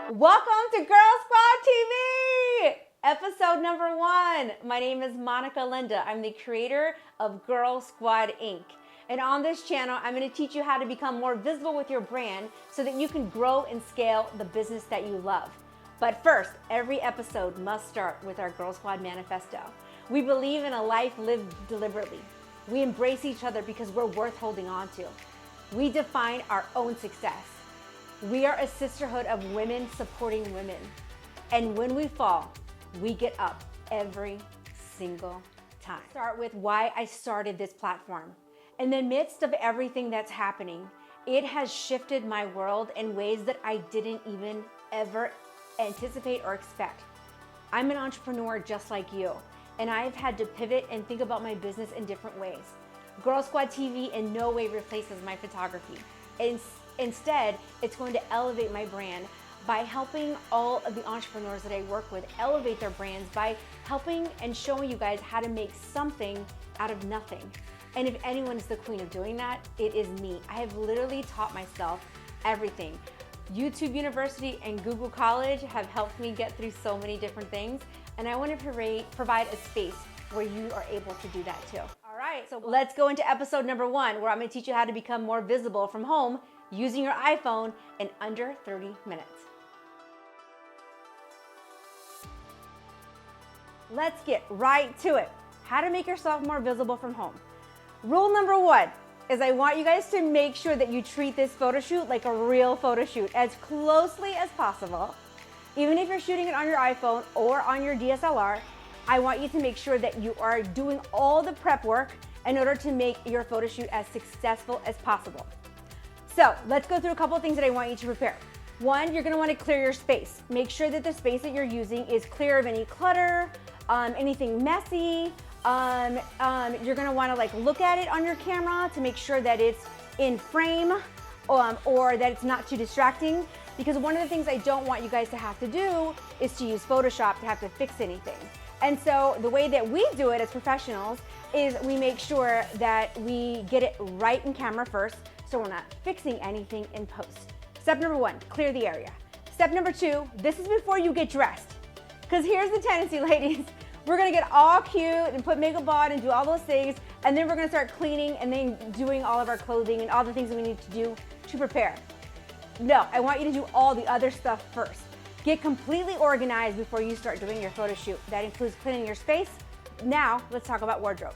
Welcome to Girl Squad TV, episode number 1. My name is Monica Linda. I'm the creator of Girl Squad Inc. And on this channel, I'm going to teach you how to become more visible with your brand so that you can grow and scale the business that you love. But first, every episode must start with our Girl Squad Manifesto. We believe in a life lived deliberately. We embrace each other because we're worth holding on to. We define our own success. We are a sisterhood of women supporting women. And when we fall, we get up every single time. Start with why I started this platform. In the midst of everything that's happening, it has shifted my world in ways that I didn't even ever anticipate or expect. I'm an entrepreneur just like you, and I've had to pivot and think about my business in different ways. Girl Squad TV in no way replaces my photography. Instead, it's going to elevate my brand by helping all of the entrepreneurs that I work with elevate their brands by helping and showing you guys how to make something out of nothing. And if anyone is the queen of doing that, it is me. I have literally taught myself everything. YouTube University and Google College have helped me get through so many different things, and I want to provide a space where you are able to do that too. All right, so let's go into episode number 1, where I'm going to teach you how to become more visible from home using your iPhone in under 30 minutes. Let's get right to it. How to make yourself more visible from home. Rule number 1 is I want you guys to make sure that you treat this photo shoot like a real photo shoot as closely as possible. Even if you're shooting it on your iPhone or on your DSLR, I want you to make sure that you are doing all the prep work in order to make your photo shoot as successful as possible. So let's go through a couple of things that I want you to prepare. 1, you're gonna wanna clear your space. Make sure that the space that you're using is clear of any clutter, anything messy. You're gonna wanna look at it on your camera to make sure that it's in frame or that it's not too distracting. Because one of the things I don't want you guys to have to do is to use Photoshop to have to fix anything. And so the way that we do it as professionals is we make sure that we get it right in camera first, so we're not fixing anything in post. Step number 1, clear the area. Step number 2, this is before you get dressed. Because here's the tendency, ladies. We're gonna get all cute and put makeup on and do all those things, and then we're gonna start cleaning and then doing all of our clothing and all the things that we need to do to prepare. No, I want you to do all the other stuff first. Get completely organized before you start doing your photo shoot. That includes cleaning your space. Now, let's talk about wardrobe.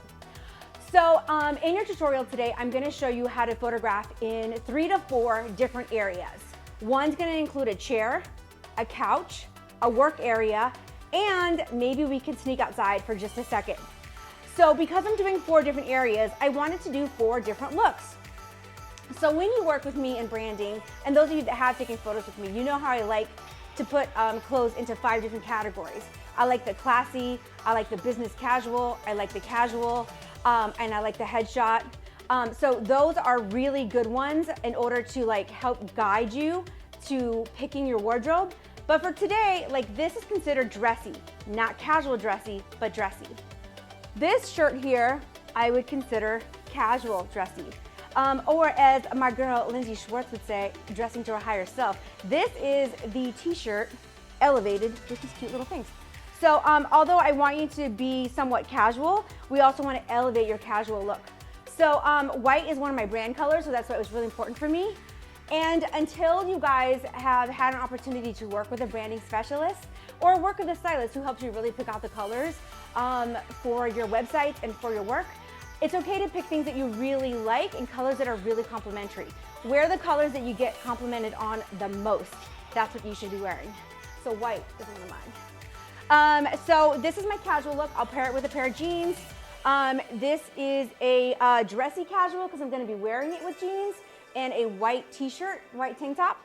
So in your tutorial today, I'm gonna show you how to photograph in 3 to 4 different areas. One's gonna include a chair, a couch, a work area, and maybe we can sneak outside for just a second. So because I'm doing 4 different areas, I wanted to do 4 different looks. So when you work with me in branding, and those of you that have taken photos with me, you know how I like to put clothes into 5 different categories. I like the classy, I like the business casual, I like the casual, and I like the headshot. So those are really good ones in order to help guide you to picking your wardrobe. But for today, this is considered dressy, not casual dressy, but dressy. This shirt here, I would consider casual dressy. Or as my girl Lindsay Schwartz would say, dressing to her higher self. This is the t-shirt elevated with these cute little things. So although I want you to be somewhat casual, we also want to elevate your casual look. So white is one of my brand colors, so that's why it was really important for me. And until you guys have had an opportunity to work with a branding specialist or work with a stylist who helps you really pick out the colors for your website and for your work, it's okay to pick things that you really like and colors that are really complementary. Wear the colors that you get complimented on the most. That's what you should be wearing. So white is one of mine. So this is my casual look. I'll pair it with a pair of jeans. This is a dressy casual because I'm gonna be wearing it with jeans and a white t-shirt, white tank top.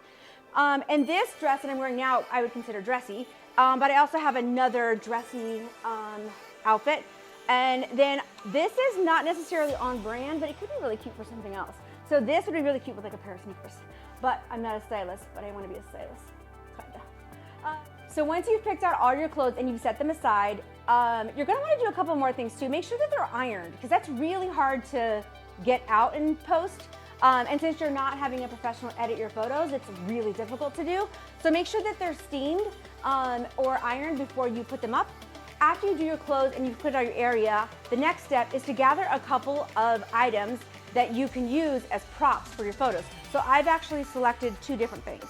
And this dress that I'm wearing now, I would consider dressy, but I also have another dressy outfit. And then this is not necessarily on brand, but it could be really cute for something else. So this would be really cute with a pair of sneakers. But I'm not a stylist, but I wanna be a stylist, kinda. So once you've picked out all your clothes and you've set them aside, you're gonna wanna do a couple more things too. Make sure that they're ironed, because that's really hard to get out in post. And since you're not having a professional edit your photos, it's really difficult to do. So make sure that they're steamed or ironed before you put them up. After you do your clothes and you put out your area, the next step is to gather a couple of items that you can use as props for your photos. So I've actually selected two different things.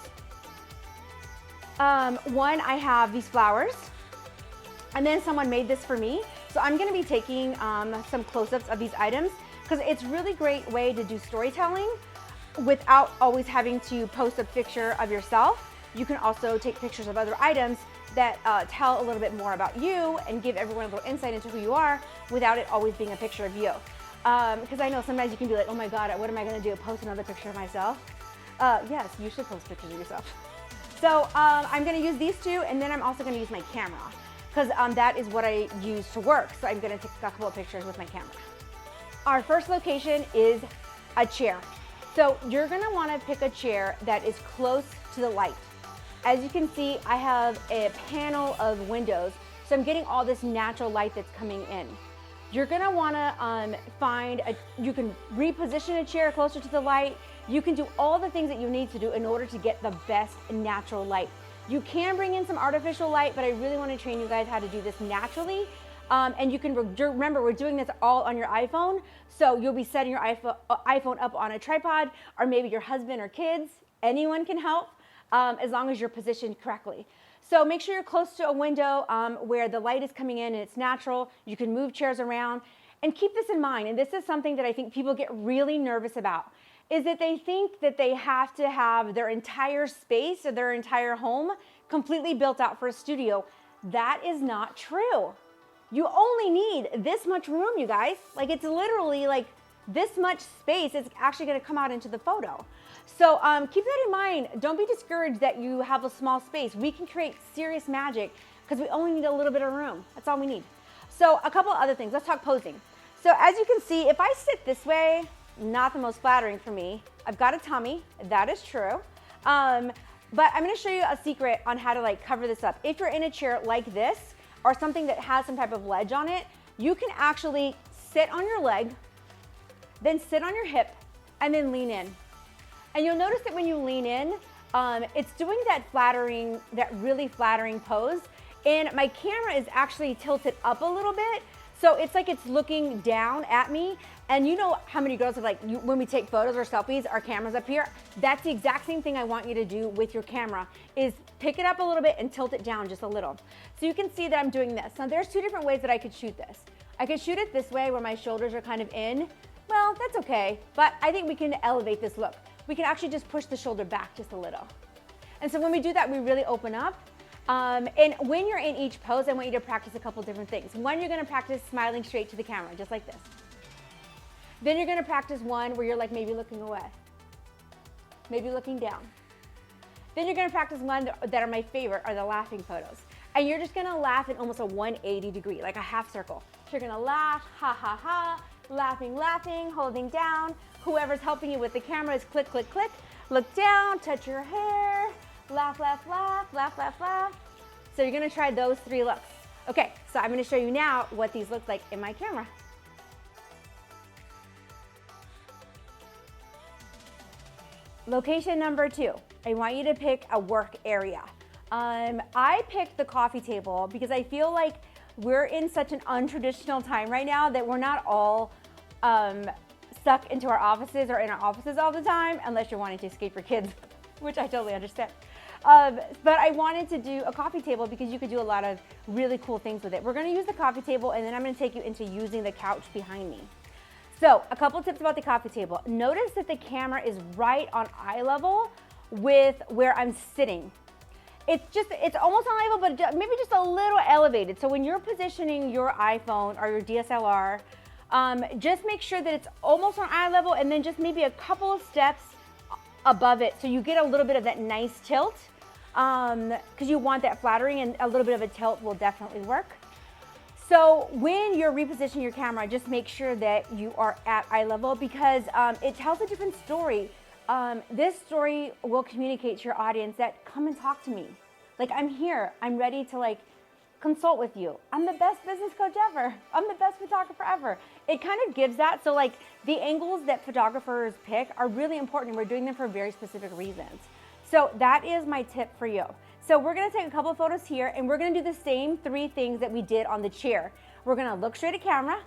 One, I have these flowers, and then someone made this for me. So I'm gonna be taking some close-ups of these items because it's a really great way to do storytelling without always having to post a picture of yourself. You can also take pictures of other items that tell a little bit more about you and give everyone a little insight into who you are without it always being a picture of you. Because I know sometimes you can be like, oh my God, what am I gonna do, post another picture of myself? Yes, you should post pictures of yourself. So I'm gonna use these two, and then I'm also gonna use my camera because that is what I use to work. So I'm gonna take a couple of pictures with my camera. Our first location is a chair. So you're gonna wanna pick a chair that is close to the light. As you can see, I have a panel of windows, so I'm getting all this natural light that's coming in. You're gonna wanna you can reposition a chair closer to the light. You can do all the things that you need to do in order to get the best natural light. You can bring in some artificial light, but I really wanna train you guys how to do this naturally. And you can remember, we're doing this all on your iPhone, so you'll be setting your iPhone up on a tripod, or maybe your husband or kids, anyone can help, as long as you're positioned correctly. So make sure you're close to a window where the light is coming in and it's natural. You can move chairs around, and keep this in mind, and this is something that I think people get really nervous about, is that they think that they have to have their entire space or their entire home completely built out for a studio. That is not true. You only need this much room, you guys. Like, it's literally like this much space is actually gonna come out into the photo. So keep that in mind. Don't be discouraged that you have a small space. We can create serious magic because we only need a little bit of room. That's all we need. So a couple of other things. Let's talk posing. So as you can see, if I sit this way, not the most flattering for me. I've got a tummy, that is true. But I'm gonna show you a secret on how to like cover this up. If you're in a chair like this, or something that has some type of ledge on it, you can actually sit on your leg, then sit on your hip, and then lean in. And you'll notice that when you lean in, it's doing that really flattering pose. And my camera is actually tilted up a little bit. So it's like it's looking down at me. And you know how many girls have when we take photos or selfies, our camera's up here. That's the exact same thing I want you to do with your camera, is pick it up a little bit and tilt it down just a little. So you can see that I'm doing this. Now there's two different ways that I could shoot this. I could shoot it this way where my shoulders are kind of in. Well, that's okay, but I think we can elevate this look. We can actually just push the shoulder back just a little. And so when we do that, we really open up. And when you're in each pose, I want you to practice a couple different things. One, you're gonna practice smiling straight to the camera, just like this. Then you're gonna practice one where you're like maybe looking away, maybe looking down. Then you're gonna practice one that are my favorite, are the laughing photos. And you're just gonna laugh in almost a 180 degree, like a half circle. So you're gonna laugh, ha, ha, ha, laughing, laughing, holding down. Whoever's helping you with the camera is click, click, click. Look down, touch your hair, laugh, laugh, laugh, laugh, laugh, laugh. So you're gonna try those three looks. Okay, so I'm gonna show you now what these look like in my camera. Location number 2, I want you to pick a work area. I picked the coffee table because I feel like we're in such an untraditional time right now that we're not all stuck into our offices or in our offices all the time, unless you're wanting to escape your kids, which I totally understand. But I wanted to do a coffee table because you could do a lot of really cool things with it. We're gonna use the coffee table, and then I'm gonna take you into using the couch behind me. So a couple tips about the coffee table. Notice that the camera is right on eye level with where I'm sitting. It's almost on eye level, but maybe just a little elevated. So when you're positioning your iPhone or your DSLR, just make sure that it's almost on eye level, and then just maybe a couple of steps above it, so you get a little bit of that nice tilt, because you want that flattering, and a little bit of a tilt will definitely work. So when you're repositioning your camera, just make sure that you are at eye level, because it tells a different story. This story will communicate to your audience that come and talk to me. Like, I'm here, I'm ready to consult with you. I'm the best business coach ever. I'm the best photographer ever. it kind of gives that. So like the angles that photographers pick are really important. We're doing them for very specific reasons. So that is my tip for you. So we're gonna take a couple of photos here and we're gonna do the same 3 things that we did on the chair. We're gonna look straight at camera.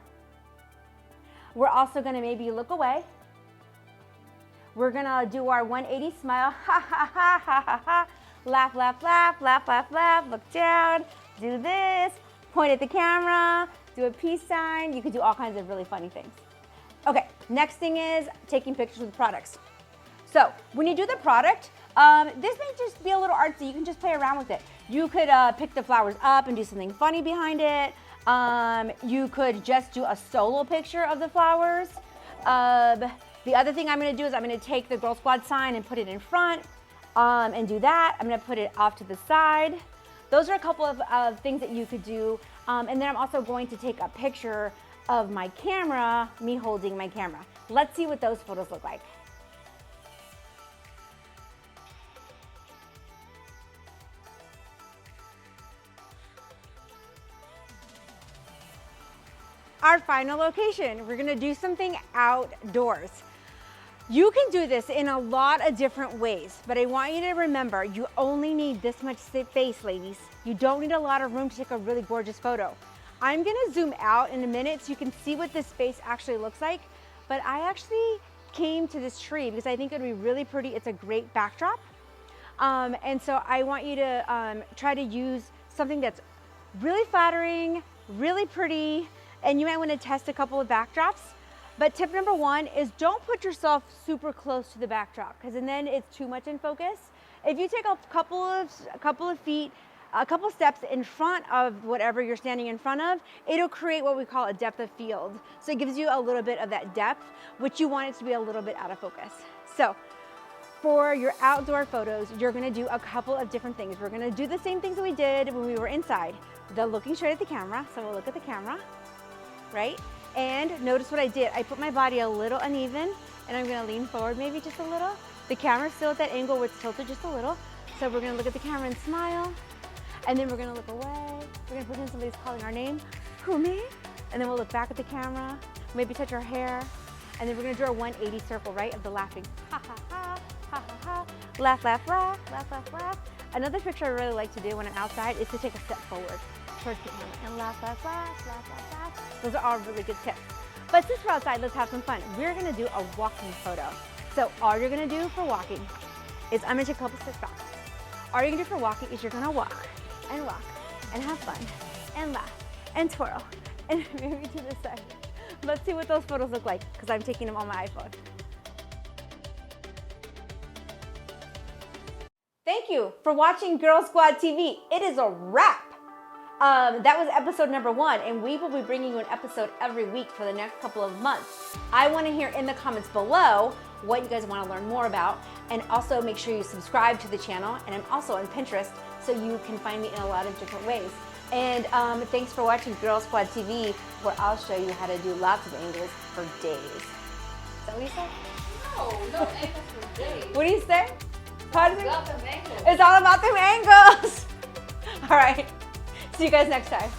We're also gonna maybe look away. We're gonna do our 180 smile, ha ha ha ha ha ha. Laugh, laugh, laugh, laugh, laugh, laugh, look down, do this, point at the camera, do a peace sign. You could do all kinds of really funny things. Okay, next thing is taking pictures with products. So when you do the product, this may just be a little artsy. You can just play around with it. You could pick the flowers up and do something funny behind it. You could just do a solo picture of the flowers. The other thing I'm gonna do is I'm gonna take the Girl Squad sign and put it in front and do that. I'm gonna put it off to the side. Those are a couple of things that you could do. And then I'm also going to take a picture of my camera, me holding my camera. Let's see what those photos look like. Our final location, we're gonna do something outdoors. You can do this in a lot of different ways, but I want you to remember, you only need this much space, ladies. You don't need a lot of room to take a really gorgeous photo. I'm gonna zoom out in a minute so you can see what this space actually looks like, but I actually came to this tree because I think it'd be really pretty. It's a great backdrop. And so I want you to try to use something that's really flattering, really pretty, and you might want to test a couple of backdrops. But tip number 1 is don't put yourself super close to the backdrop because then it's too much in focus. If you take a couple of feet, a couple steps in front of whatever you're standing in front of, it'll create what we call a depth of field. So it gives you a little bit of that depth, which you want it to be a little bit out of focus. So for your outdoor photos, you're gonna do a couple of different things. We're gonna do the same things that we did when we were inside. The looking straight at the camera, so we'll look at the camera, right? And notice what I did. I put my body a little uneven and I'm gonna lean forward maybe just a little. The camera's still at that angle where it's tilted just a little. So we're gonna look at the camera and smile. And then we're gonna look away. We're gonna pretend somebody's calling our name. Who, me? And then we'll look back at the camera, maybe touch our hair. And then we're gonna draw a 180 circle, right, of the laughing. Ha, ha, ha, ha, ha, ha. Laugh, laugh, laugh, laugh, laugh, laugh. Another picture I really like to do when I'm outside is to take a step forward towards the camera and laugh, laugh, laugh, laugh, laugh, laugh. Those are all really good tips. But since we're outside, let's have some fun. We're gonna do a walking photo. So all you're gonna do for walking is, I'm gonna take a couple steps back. All you're gonna do for walking is you're gonna walk and have fun and laugh and twirl and maybe to the side. Let's see what those photos look like because I'm taking them on my iPhone. Thank you for watching Girl Squad TV. It is a wrap. That was episode number 1, and we will be bringing you an episode every week for the next couple of months. I want to hear in the comments below what you guys want to learn more about, and also make sure you subscribe to the channel. And I'm also on Pinterest, so you can find me in a lot of different ways. And thanks for watching Girl Squad TV, where I'll show you how to do lots of angles for days. Is that what you said? No angles for days. What do you say? Pardon me? It's all about them angles. It's all about them angles. All right. See you guys next time.